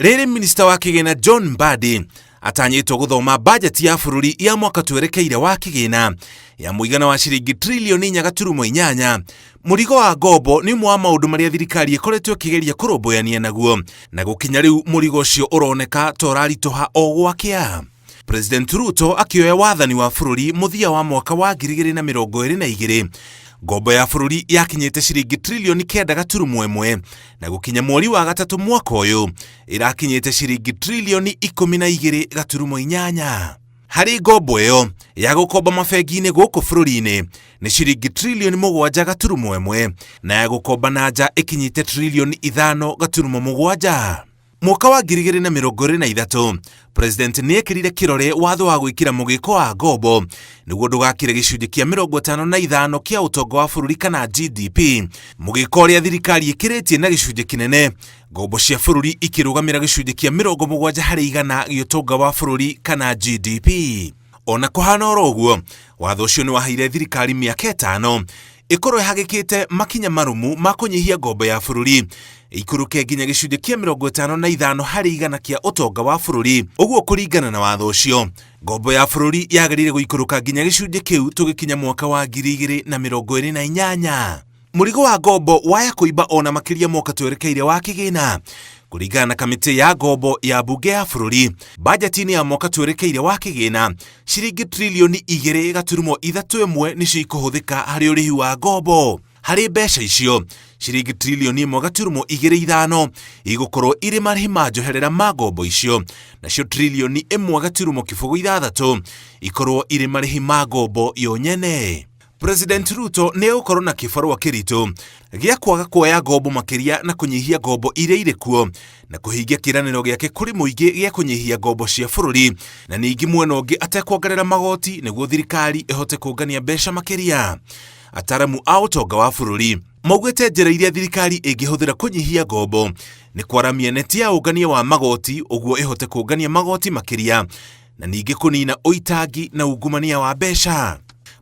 Rĩrĩ minista wa kĩgĩna John Mbadi atanyĩtwo gũthoma bajeti ya bũrũri ya mwaka twerekeire wa kĩgĩna ya mũigana wa ciringi trilioni 4.8. Mũrigo wa ngombo nĩ ũmwe wa maũndũ marĩa thirikari ĩkoretwo ĩkĩgeria kũrũmbũyania naguo, na gũkinya rĩu mũrigo ũcio ũroneka ta ũraritũha o gwakĩa. President Ruto akĩoya wathani wa bũrũri mũthia wa mwaka wa 2022, ngombo ya bũrũri yakinyĩte ciringi trilioni 9.1 na gũkinya mweri wa gatatũ mwaka ũyũ ĩrakinyĩte ciringi trilioni 12.8. Harĩ ngombo ĩyo ya gũkomba mabengi-inĩ gũkũ bũrũri-inĩ nĩ ciringi trilioni 7.1 na ya gũkomba na nja ĩkinyĩte trilioni 5.7. Mwaka wa 2023, President nĩ ekĩrire kĩrore watho wa gwĩkĩra mũgĩko wa ngombo nĩguo ndũgakĩre gĩcunjĩ kĩa 55 kĩa ũtonga wa bũrũri kana GDP, mũgĩko ũrĩa thirikari ĩkĩrĩtie na gĩcunjĩ kĩnene, ngombo cia bũrũri ikĩrũgamĩra gĩcunjĩ kĩa 70% gĩa ũtonga wa bũrũri kana GDP. Ona kũhana oro ũguo, watho ũcio nĩ waheire thirikari mĩaka 5 ĩkorwo ĩhagĩkĩte makinya marũmu ma kũnyihia ngombo ya bũrũri ikũrũke nginya gĩcunjĩ kĩa 55% kĩa ũtonga wa bũrũri. Ũguo kũringana na watho ũcio, ngombo ya bũrũri yagĩrĩire gũikũrũka nginya gĩcunjĩ kĩu tũgĩkinya mwaka wa 2028. Mũrigo wa ngombo waya kũimba ona makĩria mwaka twerekeire wa kĩgĩna. Kũringana na kamĩtĩ ya ngombo ya mbunge ya bũrũri, bajeti-inĩ ya mwaka twerekeire wa kĩgĩna, ciringi trilioni 2.31 nĩcio ikũhũthĩka harĩ ũrĩhi wa ngombo. Harĩ mbeca icio, ciringi trilioni 1.25 igũkorwo irĩ marĩhi ma njoherera ma ngombo icio, nacio trilioni 1.6 ikorwo irĩ marĩhi ma ngombo yo nyene. President Ruto nĩ egũkorwo na kĩbarũa kĩritũ gĩa kwaga kuoya ngombo makĩria na kũnyihia ngombo iria irĩ kuo na kũhingia kĩranĩro gĩake kũrĩ mũingĩ gĩa kũnyihia ngombo cia bũrũri, na ningĩ mwena ũngĩ atekwongerera magoti nĩguo thirikari ĩhote kũngania mbeca makĩria. Ataramu a ũtonga wa bũrũri maugĩte njĩra iria thirikari ĩngĩhũthĩra kũnyihia ngombo nĩ kwaramia neti ya ũngania wa magoti ũguo ĩhote kũngania magoti makĩria, na ningĩ kũnina ũitangi na ungumania wa mbeca.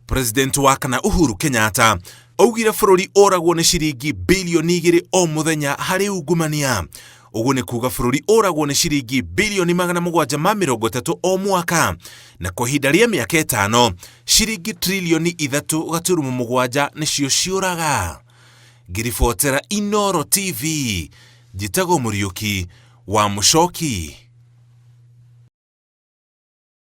President wa kana Uhuru Kenyatta augire bũrũri ũragwo nĩ ciringi bilioni 2 o mũthenya harĩ ungumania. Ũguo nĩ kuga bũrũri ũragwo nĩ ciringi bilioni 730 o mwaka, na kwa ihinda rĩa mĩaka 5 ciringi trilioni 3.7 nĩcio ciũraga. Ngiribotera Inooro TV, njĩtagwo Mũriũki wa Mũchoki.